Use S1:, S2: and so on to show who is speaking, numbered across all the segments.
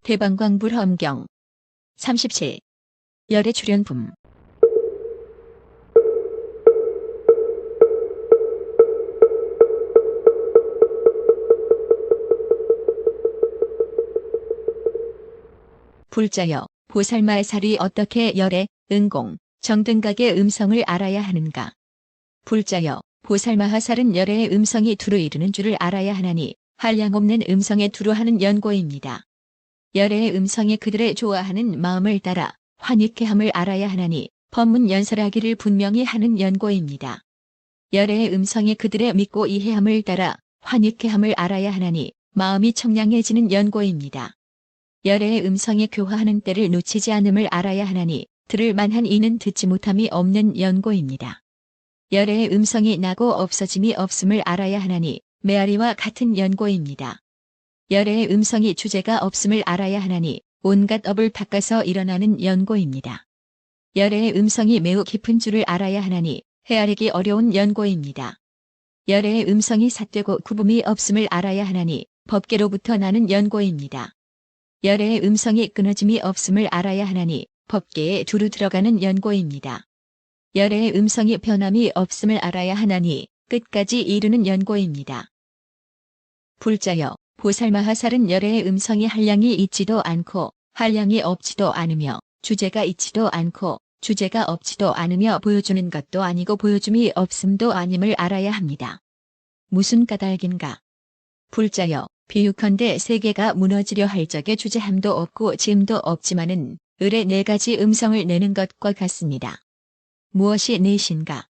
S1: 대방광불험경 37. 열애 출현품. 불자여, 보살마살이 어떻게 열애, 응공, 정등각의 음성을 알아야 하는가? 불자여, 보살마하살은 열애의 음성이 두루 이르는 줄을 알아야 하나니 한량없는 음성에 두루 하는 연고입니다. 열애의 음성이 그들의 좋아하는 마음을 따라 환익해함을 알아야 하나니 법문 연설하기를 분명히 하는 연고입니다. 열애의 음성이 그들의 믿고 이해함을 따라 환익해함을 알아야 하나니 마음이 청량해지는 연고입니다. 열애의 음성이 교화하는 때를 놓치지 않음을 알아야 하나니 들을 만한 이는 듣지 못함이 없는 연고입니다. 열애의 음성이 나고 없어짐이 없음을 알아야 하나니 메아리와 같은 연고입니다. 열애의 음성이 주제가 없음을 알아야 하나니 온갖 업을 닦아서 일어나는 연고입니다. 열애의 음성이 매우 깊은 줄을 알아야 하나니 헤아리기 어려운 연고입니다. 열애의 음성이 삿되고 구분이 없음을 알아야 하나니 법계로부터 나는 연고입니다. 열애의 음성이 끊어짐이 없음을 알아야 하나니 법계에 두루 들어가는 연고입니다. 열애의 음성이 변함이 없음을 알아야 하나니 끝까지 이르는 연고입니다. 불자여, 보살마하살은 열애의 음성이 한량이 있지도 않고 한량이 없지도 않으며 주제가 있지도 않고 주제가 없지도 않으며 보여주는 것도 아니고 보여줌이 없음도 아님을 알아야 합니다. 무슨 까닭인가? 불자여, 비유컨대 세계가 무너지려 할 적에 주제함도 없고 짐도 없지만은 을의 4가지 음성을 내는 것과 같습니다. 무엇이 넷인가?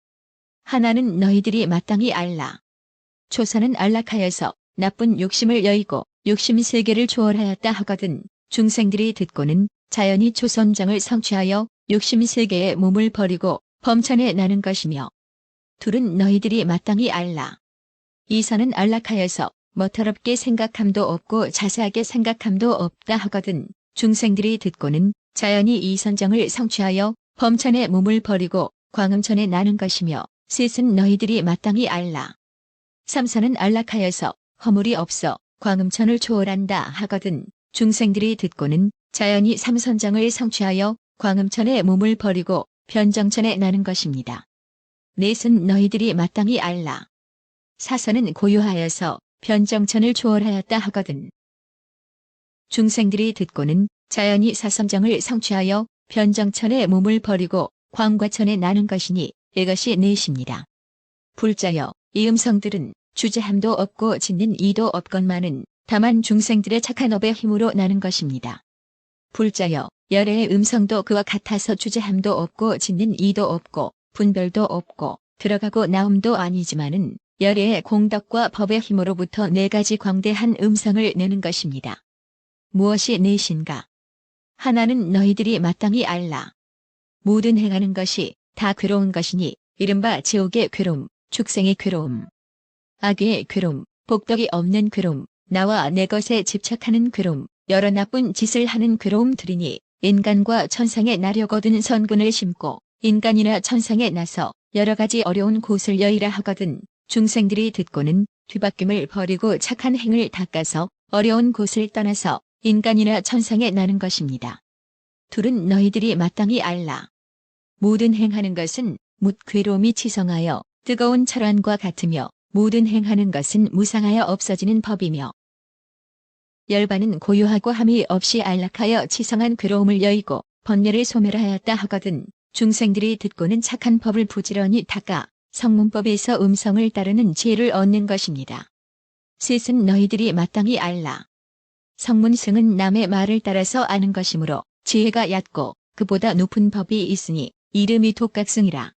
S1: 하나는 너희들이 마땅히 알라. 초사는 안락하여서 나쁜 욕심을 여의고 욕심 세계를 초월하였다 하거든 중생들이 듣고는 자연히 초선장을 성취하여 욕심 세계에 몸을 버리고 범천에 나는 것이며, 둘은 너희들이 마땅히 알라. 이사는 안락하여서 머터럽게 생각함도 없고 자세하게 생각함도 없다 하거든 중생들이 듣고는 자연히 이선정을 성취하여 범천에 몸을 버리고 광음천에 나는 것이며, 셋은 너희들이 마땅히 알라. 삼사는 안락하여서 허물이 없어 광음천을 초월한다 하거든 중생들이 듣고는 자연히 삼선정을 성취하여 광음천에 몸을 버리고 변정천에 나는 것입니다. 넷은 너희들이 마땅히 알라. 사선은 고요하여서 변정천을 초월하였다 하거든 중생들이 듣고는 자연히 사선정을 성취하여 변정천에 몸을 버리고 광과천에 나는 것이니 이것이 넷입니다. 불자여, 이 음성들은 주제함도 없고 짓는 이도 없건만은 다만 중생들의 착한 업의 힘으로 나는 것입니다. 불자여, 열애의 음성도 그와 같아서 주제함도 없고 짓는 이도 없고 분별도 없고 들어가고 나옴도 아니지만은 열애의 공덕과 법의 힘으로부터 4가지 광대한 음성을 내는 것입니다. 무엇이 넷인가? 하나는 너희들이 마땅히 알라. 모든 행하는 것이 다 괴로운 것이니 이른바 지옥의 괴로움, 축생의 괴로움, 악의 괴로움, 복덕이 없는 괴로움, 나와 내 것에 집착하는 괴로움, 여러 나쁜 짓을 하는 괴로움들이니 인간과 천상에 나려거든 선근을 심고 인간이나 천상에 나서 여러 가지 어려운 곳을 여의라 하거든 중생들이 듣고는 뒤바뀜을 버리고 착한 행을 닦아서 어려운 곳을 떠나서 인간이나 천상에 나는 것입니다. 둘은 너희들이 마땅히 알라. 모든 행하는 것은 묻 괴로움이 치성하여 뜨거운 철환과 같으며 모든 행하는 것은 무상하여 없어지는 법이며, 열반은 고요하고 함이 없이 안락하여 치성한 괴로움을 여의고 번뇌를 소멸하였다 하거든 중생들이 듣고는 착한 법을 부지런히 닦아 성문법에서 음성을 따르는 지혜를 얻는 것입니다. 셋은 너희들이 마땅히 알라. 성문승은 남의 말을 따라서 아는 것이므로 지혜가 얕고 그보다 높은 법이 있으니 이름이 독각승이라.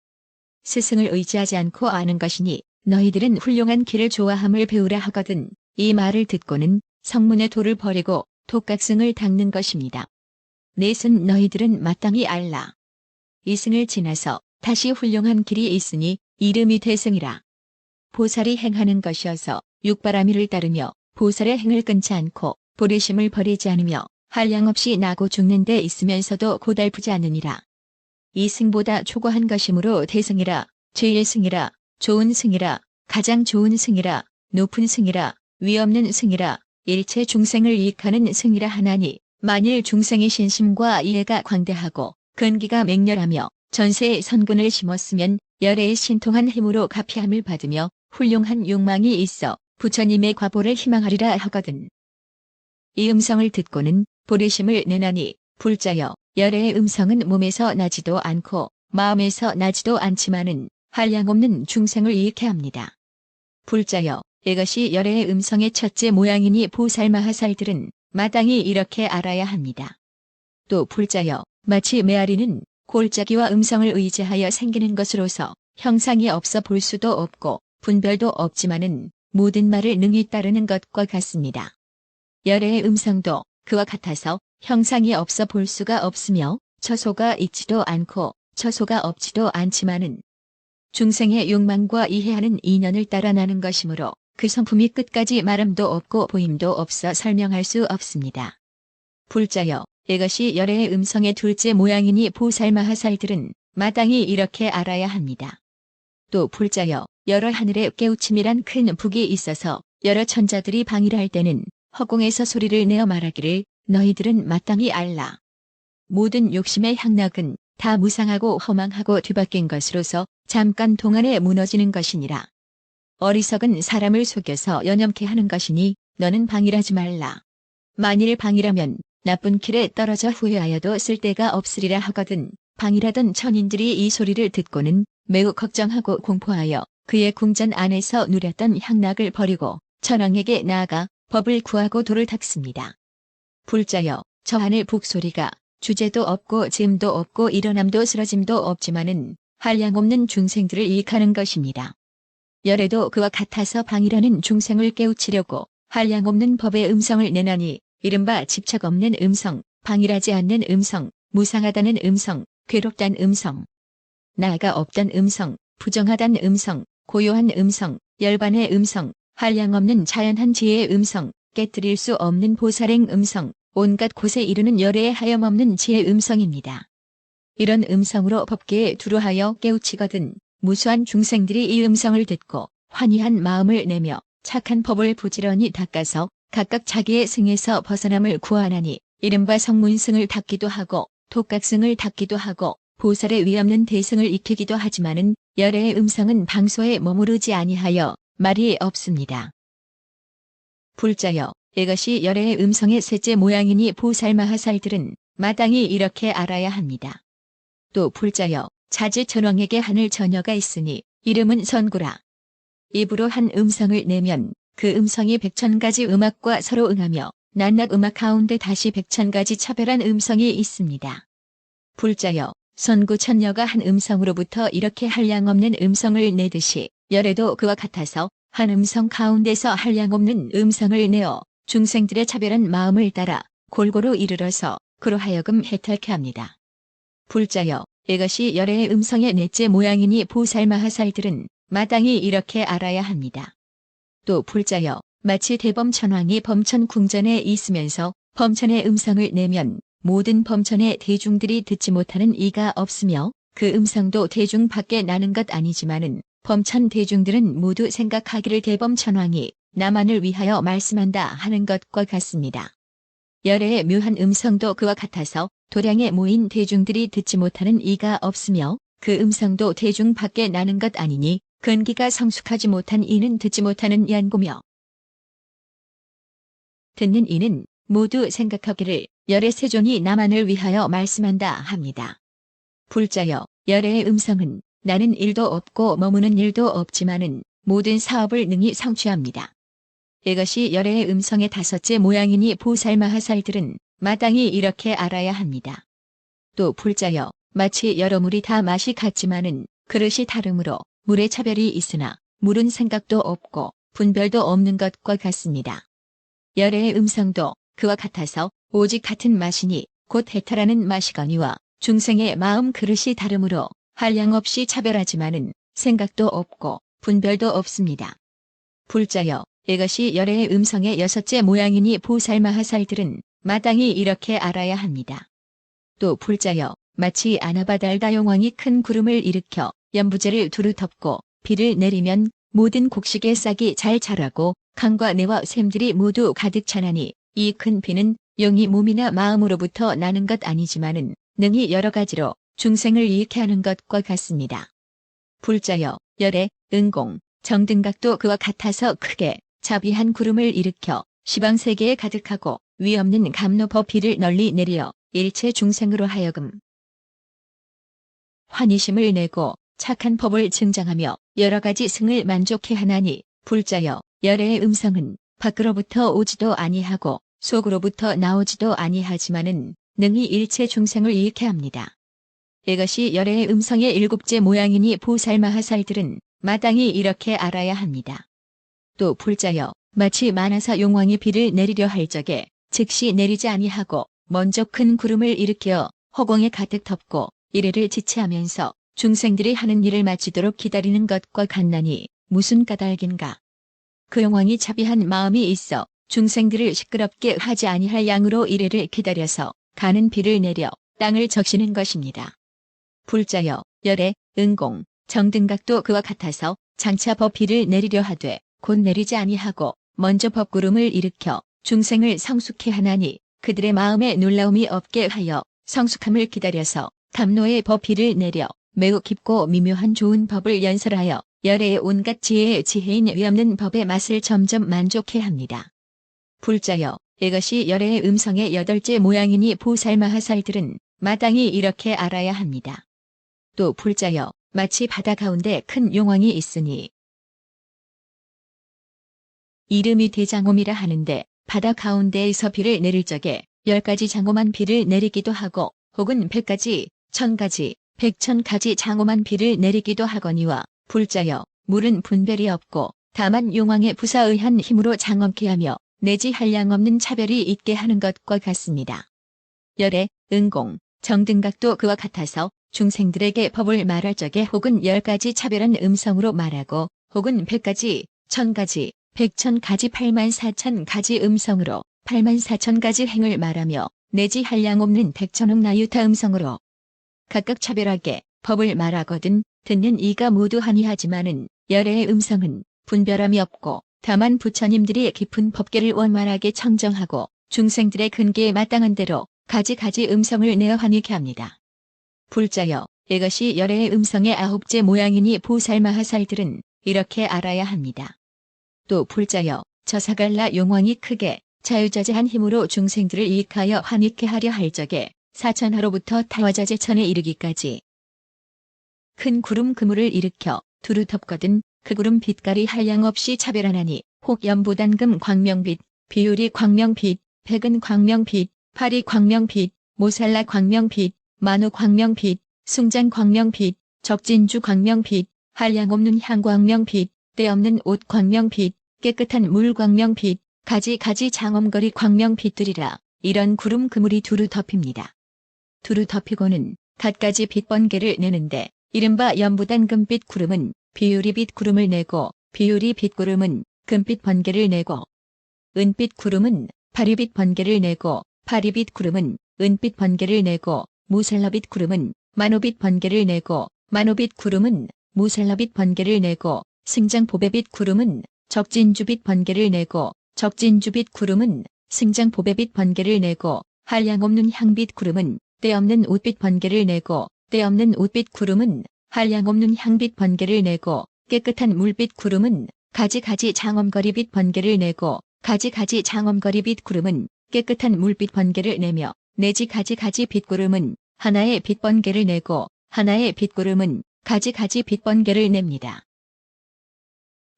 S1: 스승을 의지하지 않고 아는 것이니 너희들은 훌륭한 길을 좋아함을 배우라 하거든 이 말을 듣고는 성문의 도를 버리고 독각승을 닦는 것입니다. 넷은 너희들은 마땅히 알라. 이승을 지나서 다시 훌륭한 길이 있으니 이름이 대승이라. 보살이 행하는 것이어서 육바라밀을 따르며 보살의 행을 끊지 않고 보리심을 버리지 않으며 한량없이 나고 죽는 데 있으면서도 고달프지 않으니라. 이 승보다 초고한 것이므로 대승이라, 제일 승이라, 좋은 승이라, 가장 좋은 승이라, 높은 승이라, 위없는 승이라, 일체 중생을 이익하는 승이라 하나니, 만일 중생의 신심과 이해가 광대하고 근기가 맹렬하며 전세의 선군을 심었으면 열애의 신통한 힘으로 가피함을 받으며 훌륭한 욕망이 있어 부처님의 과보를 희망하리라 하거든. 이 음성을 듣고는 보리심을 내나니 불자여 열애의 음성은 몸에서 나지도 않고 마음에서 나지도 않지만은 한량없는 중생을 이익해 합니다. 불자여 이것이 열애의 음성의 첫째 모양이니 보살마하살들은 마땅히 이렇게 알아야 합니다. 또 불자여 마치 메아리는 골짜기와 음성을 의지하여 생기는 것으로서 형상이 없어 볼 수도 없고 분별도 없지만은 모든 말을 능히 따르는 것과 같습니다. 열애의 음성도 그와 같아서 형상이 없어 볼 수가 없으며 처소가 있지도 않고 처소가 없지도 않지만은 중생의 욕망과 이해하는 인연을 따라 나는 것이므로 그 성품이 끝까지 말함도 없고 보임도 없어 설명할 수 없습니다. 불자여 이것이 열애의 음성의 둘째 모양이니 보살마하살들은 마땅히 이렇게 알아야 합니다. 또 불자여 여러 하늘에 깨우침이란 큰 북이 있어서 여러 천자들이 방일할 때는 허공에서 소리를 내어 말하기를 너희들은 마땅히 알라. 모든 욕심의 향락은 다 무상하고 허망하고 뒤바뀐 것으로서 잠깐 동안에 무너지는 것이니라. 어리석은 사람을 속여서 연염케 하는 것이니 너는 방일하지 말라. 만일 방일하면 나쁜 길에 떨어져 후회하여도 쓸데가 없으리라 하거든. 방일하던 천인들이 이 소리를 듣고는 매우 걱정하고 공포하여 그의 궁전 안에서 누렸던 향락을 버리고 천왕에게 나아가 법을 구하고 도를 닦습니다. 불자여 저 하늘 북소리가 주제도 없고 즈음도 없고 일어남도 쓰러짐도 없지만은 한량없는 중생들을 이익하는 것입니다. 열애도 그와 같아서 방이라는 중생을 깨우치려고 한량없는 법의 음성을 내나니 이른바 집착 없는 음성, 방일하지 않는 음성, 무상하다는 음성, 괴롭단 음성, 나가 없단 음성, 부정하단 음성, 고요한 음성, 열반의 음성, 한량없는 자연한 지혜의 음성, 깨뜨릴 수 없는 보살행 음성, 온갖 곳에 이르는 열애의 하염없는 지혜 음성입니다. 이런 음성으로 법계에 두루하여 깨우치거든 무수한 중생들이 이 음성을 듣고 환희한 마음을 내며 착한 법을 부지런히 닦아서 각각 자기의 승에서 벗어남을 구하나니 이른바 성문승을 닦기도 하고 독각승을 닦기도 하고 보살의 위없는 대승을 익히기도 하지만은 열애의 음성은 방소에 머무르지 아니하여 말이 없습니다. 불자여 이것이 열애의 음성의 셋째 모양이니 보살마하살들은 마땅히 이렇게 알아야 합니다. 또 불자여 자지천왕에게 하늘 처녀가 있으니 이름은 선구라. 입으로 한 음성을 내면 그 음성이 100,000가지 음악과 서로 응하며 낱낱 음악 가운데 다시 100,000가지 차별한 음성이 있습니다. 불자여 선구 천녀가 한 음성으로부터 이렇게 한량없는 음성을 내듯이 열애도 그와 같아서 한 음성 가운데서 한량없는 음성을 내어 중생들의 차별한 마음을 따라 골고루 이르러서 그로 하여금 해탈케 합니다. 불자여 이것이 열애의 음성의 넷째 모양이니 보살마하살들은 마땅히 이렇게 알아야 합니다. 또 불자여 마치 대범천왕이 범천 궁전에 있으면서 범천의 음성을 내면 모든 범천의 대중들이 듣지 못하는 이가 없으며 그 음성도 대중 밖에 나는 것 아니지만은 범천 대중들은 모두 생각하기를 대범천왕이 나만을 위하여 말씀한다 하는 것과 같습니다. 열애의 묘한 음성도 그와 같아서 도량에 모인 대중들이 듣지 못하는 이가 없으며 그 음성도 대중 밖에 나는 것 아니니 근기가 성숙하지 못한 이는 듣지 못하는 연고며 듣는 이는 모두 생각하기를 열애 세존이 나만을 위하여 말씀한다 합니다. 불자여 열애의 음성은 나는 일도 없고 머무는 일도 없지만은 모든 사업을 능히 성취합니다. 이것이 열애의 음성의 다섯째 모양이니 보살마하살들은 마땅히 이렇게 알아야 합니다. 또 불자여 마치 여러 물이 다 맛이 같지만은 그릇이 다르므로 물의 차별이 있으나 물은 생각도 없고 분별도 없는 것과 같습니다. 열애의 음성도 그와 같아서 오직 같은 맛이니 곧 해탈하는 맛이거니와 중생의 마음 그릇이 다르므로 한량없이 차별하지만은 생각도 없고 분별도 없습니다. 불자여 이것이 열애의 음성의 여섯째 모양이니 보살마하살들은 마땅히 이렇게 알아야 합니다. 또 불자여 마치 아나바달다 용왕이 큰 구름을 일으켜 연부제를 두루 덮고 비를 내리면 모든 곡식의 싹이 잘 자라고 강과 내와 샘들이 모두 가득 차나니 이 큰 비는 영이 몸이나 마음으로부터 나는 것 아니지만은 능히 여러 가지로 중생을 이익해 하는 것과 같습니다. 불자여 열애, 은공, 정등각도 그와 같아서 크게 자비한 구름을 일으켜 시방세계에 가득하고 위없는 감로법 비를 널리 내려 일체 중생으로 하여금 환희심을 내고 착한 법을 증장하며 여러 가지 승을 만족해 하나니 불자여 열애의 음성은 밖으로부터 오지도 아니하고 속으로부터 나오지도 아니하지만은 능히 일체 중생을 이익해 합니다. 이것이 열애의 음성의 일곱째 모양이니 보살마하살들은 마땅히 이렇게 알아야 합니다. 또 불자여 마치 만화사 용왕이 비를 내리려 할 적에 즉시 내리지 아니하고 먼저 큰 구름을 일으켜 허공에 가득 덮고 이래를 지체하면서 중생들이 하는 일을 마치도록 기다리는 것과 같나니 무슨 까닭인가. 그 용왕이 자비한 마음이 있어 중생들을 시끄럽게 하지 아니할 양으로 이래를 기다려서 가는 비를 내려 땅을 적시는 것입니다. 불자여 열애, 은공, 정등각도 그와 같아서 장차 법비를 내리려 하되 곧 내리지 아니하고 먼저 법구름을 일으켜 중생을 성숙해 하나니 그들의 마음에 놀라움이 없게 하여 성숙함을 기다려서 담노의 법비를 내려 매우 깊고 미묘한 좋은 법을 연설하여 열애의 온갖 지혜의 지혜인 위없는 법의 맛을 점점 만족해 합니다. 불자여 이것이 열애의 음성의 여덟째 모양이니 보살마하살들은 마땅히 이렇게 알아야 합니다. 또 불자여 마치 바다 가운데 큰 용왕이 있으니 이름이 대장엄이라 하는데 바다 가운데에서 비를 내릴 적에 10가지 장엄한 비를 내리기도 하고 혹은 100가지, 1000가지, 100,000가지 장엄한 비를 내리기도 하거니와 불자여 물은 분별이 없고 다만 용왕의 부사의한 힘으로 장엄케 하며 내지 한량없는 차별이 있게 하는 것과 같습니다. 열애, 은공, 정등각도 그와 같아서 중생들에게 법을 말할 적에 혹은 10가지 차별한 음성으로 말하고 혹은 100가지, 1000가지, 100,000가지 84,000가지 음성으로 84,000가지 행을 말하며 내지 한량없는 백천억 나유타 음성으로 각각 차별하게 법을 말하거든 듣는 이가 모두 한이하지만은 열애의 음성은 분별함이 없고 다만 부처님들이 깊은 법계를 원만하게 청정하고 중생들의 근기에 마땅한 대로 가지가지 음성을 내어 환희케 합니다. 불자여 이것이 열애의 음성의 9째 모양이니 보살마하살들은 이렇게 알아야 합니다. 또 불자여 저사갈라 용왕이 크게 자유자재한 힘으로 중생들을 이익하여 환희케 하려 할 적에 사천하로부터 타화자재천에 이르기까지 큰 구름 그물을 일으켜 두루 덮거든 그 구름 빛깔이 한량없이 차별하나니 혹 연보단금 광명빛, 비유리 광명빛, 백은 광명빛, 파리 광명빛, 모살라 광명빛, 만우 광명빛, 숭장 광명빛, 적진주 광명빛, 한량없는 향 광명빛, 때없는 옷 광명빛, 깨끗한 물 광명빛, 가지가지 장엄거리 광명빛들이라 이런 구름 그물이 두루 덮입니다. 두루 덮이고는 갖가지 빛 번개를 내는데 이른바 연부단 금빛 구름은 비유리빛 구름을 내고 비유리빛 구름은 금빛 번개를 내고 은빛 구름은 파리빛 번개를 내고 파리빛 구름은 은빛 번개를 내고 무살라빛 구름은 만호빛 번개를 내고 만호빛 구름은 무살라빛 번개를 내고 승장보배빛 구름은 적진주빛 번개를 내고 적진주빛 구름은 승장보배빛 번개를 내고 한량없는 향빛 구름은 때없는 옷빛 번개를 내고 때없는 옷빛 구름은 한량없는 향빛 번개를 내고 깨끗한 물빛 구름은 가지가지 장엄거리빛 번개를 내고 가지가지 장엄거리빛 구름은 깨끗한 물빛 번개를 내며 내지 가지가지 빛구름은 하나의 빛 번개를 내고 하나의 빛구름은 가지가지 빛 번개를 냅니다.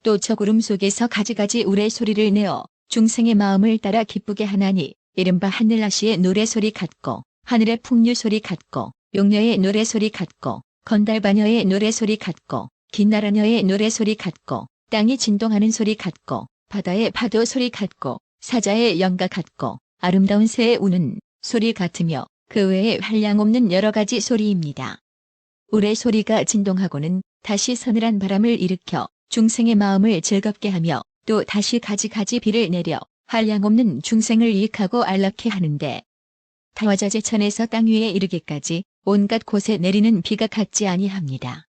S1: 또 저 구름 속에서 가지가지 우레소리를 내어 중생의 마음을 따라 기쁘게 하나니 이른바 하늘나시의 노래소리 같고 하늘의 풍류소리 같고 용녀의 노래소리 같고 건달바녀의 노래소리 같고 긴나라녀의 노래소리 같고 땅이 진동하는 소리 같고 바다의 파도 소리 같고 사자의 영가 같고 아름다운 새의 우는 소리 같으며 그 외에 한량없는 여러 가지 소리입니다. 우레소리가 진동하고는 다시 서늘한 바람을 일으켜 중생의 마음을 즐겁게 하며 또 다시 가지가지 비를 내려 한량없는 중생을 이익하고 안락해 하는데 타화자재천에서 땅 위에 이르기까지 온갖 곳에 내리는 비가 같지 아니합니다.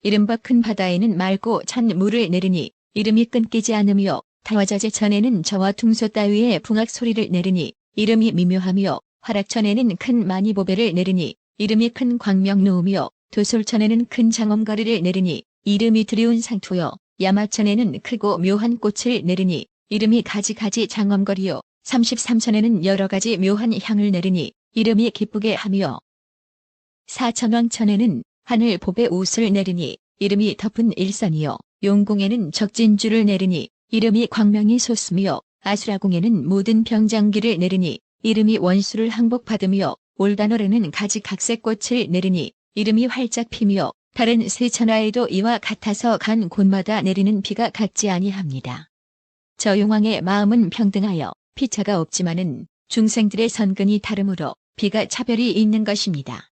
S1: 이른바 큰 바다에는 맑고 찬 물을 내리니 이름이 끊기지 않으며 타화자재천에는 저와 둥소 따위의 붕악 소리를 내리니 이름이 미묘하며 화락천에는 큰 마니보배를 내리니 이름이 큰 광명 놓으며 도솔천에는 큰 장엄거리를 내리니 이름이 드리운 상투여 야마천에는 크고 묘한 꽃을 내리니 이름이 가지가지 장엄거리요 33천에는 여러가지 묘한 향을 내리니 이름이 기쁘게 하며 사천왕천에는 하늘 보배 옷을 내리니 이름이 덮은 일선이요 용궁에는 적진주를 내리니 이름이 광명이 솟으며 아수라궁에는 모든 병장기를 내리니 이름이 원수를 항복받으며 올단월에는 가지각색 꽃을 내리니 이름이 활짝 피며 다른 세천하에도 이와 같아서 간 곳마다 내리는 비가 같지 아니합니다. 저 용왕의 마음은 평등하여 피차가 없지만은 중생들의 선근이 다르므로 비가 차별이 있는 것입니다.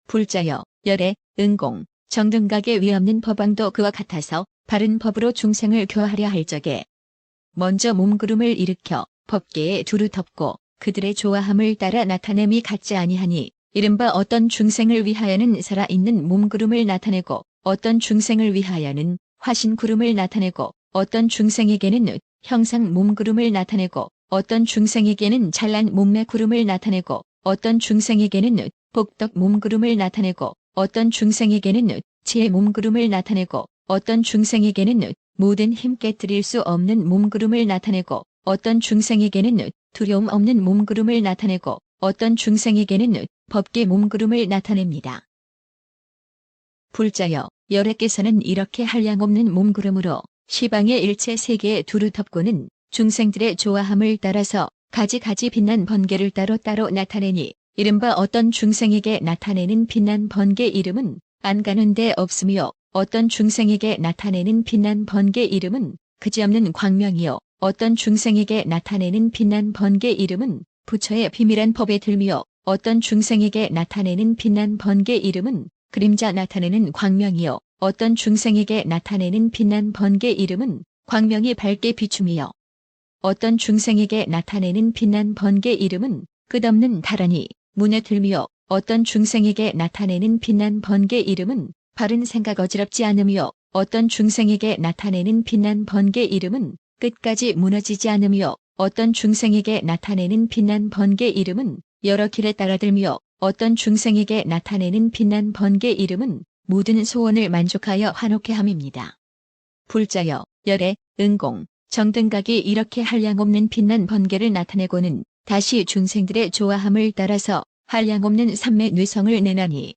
S1: 불자여 열애 은공 정등각의 위없는 법왕도 그와 같아서 바른 법으로 중생을 교하려 할 적에 먼저 몸구름을 일으켜 법계에 두루 덮고 그들의 조화함을 따라 나타냄이 같지 아니하니 이른바 어떤 중생을 위하여는 살아있는 몸구름을 나타내고 어떤 중생을 위하여는 화신구름을 나타내고 어떤 중생에게는 형상 몸구름을 나타내고 어떤 중생에게는 찬란 몸매 구름을 나타내고 어떤 중생에게는 복덕 몸구름을 나타내고 어떤 중생에게는 지혜 몸구름을 나타내고 어떤 중생에게는 모든 힘 깨뜨릴 수 없는 몸구름을 나타내고 어떤 중생에게는 두려움 없는 몸구름을 나타내고 어떤 중생에게는 법계 몸구름을 나타냅니다. 불자여 열애께서는 이렇게 한량없는 몸구름으로 시방의 일체 세계에 두루 덮고는 중생들의 조화함을 따라서 가지가지 빛난 번개를 따로따로 나타내니 이른바 어떤 중생에게 나타내는 빛난 번개 이름은 안 가는 데 없으며 어떤 중생에게 나타내는 빛난 번개 이름은 그지없는 광명이요 어떤 중생에게 나타내는 빛난 번개 이름은 부처의 비밀한 법에 들며 어떤 중생에게 나타내는 빛난 번개 이름은 그림자 나타내는 광명이요 어떤 중생에게 나타내는 빛난 번개 이름은 광명이 밝게 비춤이요 어떤 중생에게 나타내는 빛난 번개 이름은 끝없는 달아니 문에 들며 어떤 중생에게 나타내는 빛난 번개 이름은 바른 생각 어지럽지 않으며 어떤 중생에게 나타내는 빛난 번개 이름은 끝까지 무너지지 않으며 어떤 중생에게 나타내는 빛난 번개 이름은 여러 길에 따라들며 어떤 중생에게 나타내는 빛난 번개 이름은 모든 소원을 만족하여 환옥해 함입니다. 불자여 열애 은공 정등각이 이렇게 한량없는 빛난 번개를 나타내고는 다시 중생들의 조화함을 따라서 한량없는 삼매 뇌성을 내나니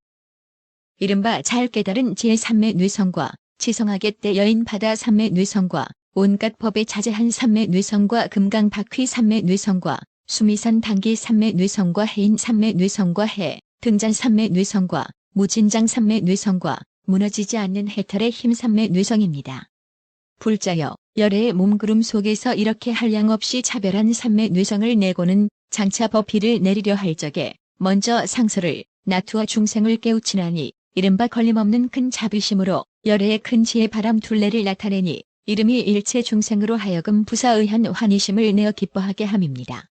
S1: 이른바 잘 깨달은 제3매 뇌성과 지성하게 때 여인 바다 3매 뇌성과 온갖 법에 자제한 3매 뇌성과 금강 바퀴 3매 뇌성과 수미산 단기 3매 뇌성과 해인 3매 뇌성과 해 등잔 3매 뇌성과 무진장 3매 뇌성과 무너지지 않는 해탈의 힘 3매 뇌성입니다. 불자여 열애의 몸구름 속에서 이렇게 한량없이 차별한 3매 뇌성을 내고는 장차 법비를 내리려 할 적에 먼저 상서를 나투어 중생을 깨우치나니 이른바 걸림없는 큰 자비심으로 열애의 큰 지혜 바람 둘레를 나타내니 이름이 일체 중생으로 하여금 부사의한 환희심을 내어 기뻐하게 함입니다.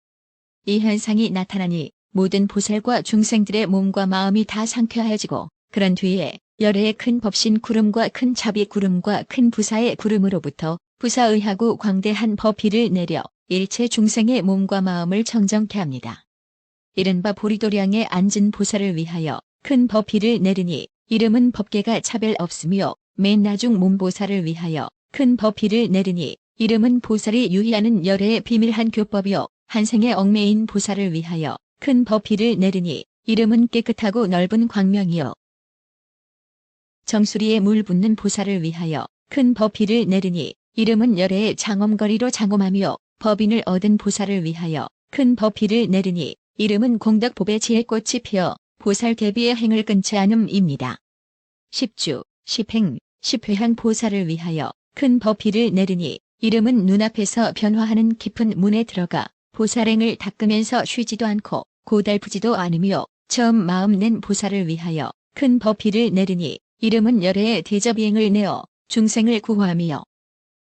S1: 이 현상이 나타나니 모든 보살과 중생들의 몸과 마음이 다 상쾌하여지고 그런 뒤에 열애의 큰 법신 구름과 큰 자비 구름과 큰 부사의 구름으로부터 부사의하고 광대한 법비를 내려 일체 중생의 몸과 마음을 정정케 합니다. 이른바 보리도량에 앉은 보살을 위하여 큰 법비를 내리니 이름은 법계가 차별 없으며 맨 나중 몸보살을 위하여 큰 법비를 내리니 이름은 보살이 유희하는 열애의 비밀한 교법이요 한생의 얽매인 보살을 위하여 큰 법비를 내리니 이름은 깨끗하고 넓은 광명이요 정수리에 물 붓는 보살을 위하여 큰 법비를 내리니 이름은 열애의 장엄거리로 장엄하며 법인을 얻은 보살을 위하여 큰 법비를 내리니 이름은 공덕법의 지혜꽃이 피어 보살 대비의 행을 끊지 않음입니다. 십주, 십행, 십회향 보살을 위하여 큰 법비를 내리니 이름은 눈앞에서 변화하는 깊은 문에 들어가 보살행을 닦으면서 쉬지도 않고 고달프지도 않으며 처음 마음 낸 보살을 위하여 큰 법비를 내리니 이름은 열애의 대접이행을 내어 중생을 구하며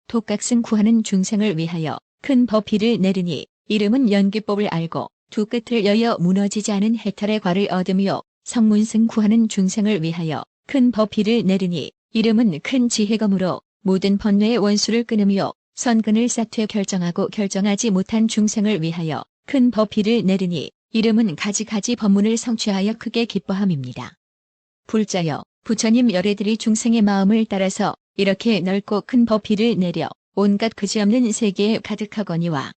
S1: 독각승 구하는 중생을 위하여 큰 버피를 내리니 이름은 연기법을 알고 두 끝을 여여 무너지지 않은 해탈의 과를 얻으며 성문승 구하는 중생을 위하여 큰 버피를 내리니 이름은 큰 지혜검으로 모든 번뇌의 원수를 끊으며 선근을 사퇴 결정하고 결정하지 못한 중생을 위하여 큰 버피를 내리니 이름은 가지가지 법문을 성취하여 크게 기뻐함입니다. 불자여 부처님 열애들이 중생의 마음을 따라서 이렇게 넓고 큰 버피를 내려 온갖 그지없는 세계에 가득하거니와.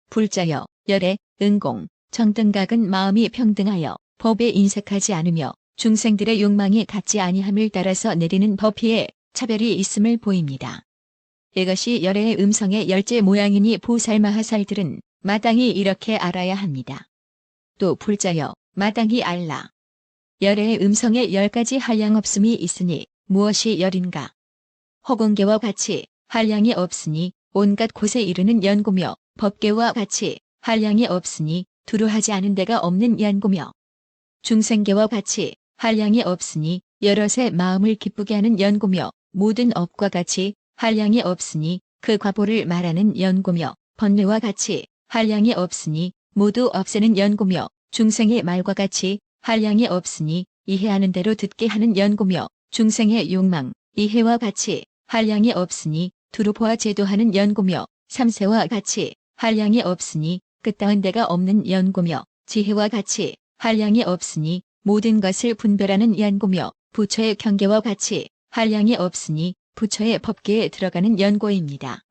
S1: 불자여 열애, 은공, 정등각은 마음이 평등하여 법에 인색하지 않으며 중생들의 욕망이 같지 아니함을 따라서 내리는 버피에 차별이 있음을 보입니다. 이것이 열애의 음성의 열째 모양이니 보살마하살들은 마땅히 이렇게 알아야 합니다. 또 불자여 마땅히 알라. 열애의 음성에 10가지 한량없음이 있으니 무엇이 열인가? 허공계와 같이 한량이 없으니 온갖 곳에 이르는 연고며 법계와 같이 한량이 없으니 두루하지 않은 데가 없는 연고며 중생계와 같이 한량이 없으니 여럿의 마음을 기쁘게 하는 연고며 모든 업과 같이 한량이 없으니 그 과보를 말하는 연고며 번뇌와 같이 한량이 없으니 모두 없애는 연고며 중생의 말과 같이 한량이 없으니 이해하는 대로 듣게 하는 연고며 중생의 욕망, 이해와 같이 한량이 없으니 두루 보아 제도하는 연고며 삼세와 같이 한량이 없으니 끝다운 데가 없는 연고며 지혜와 같이 한량이 없으니 모든 것을 분별하는 연고며 부처의 경계와 같이 한량이 없으니 부처의 법계에 들어가는 연고입니다.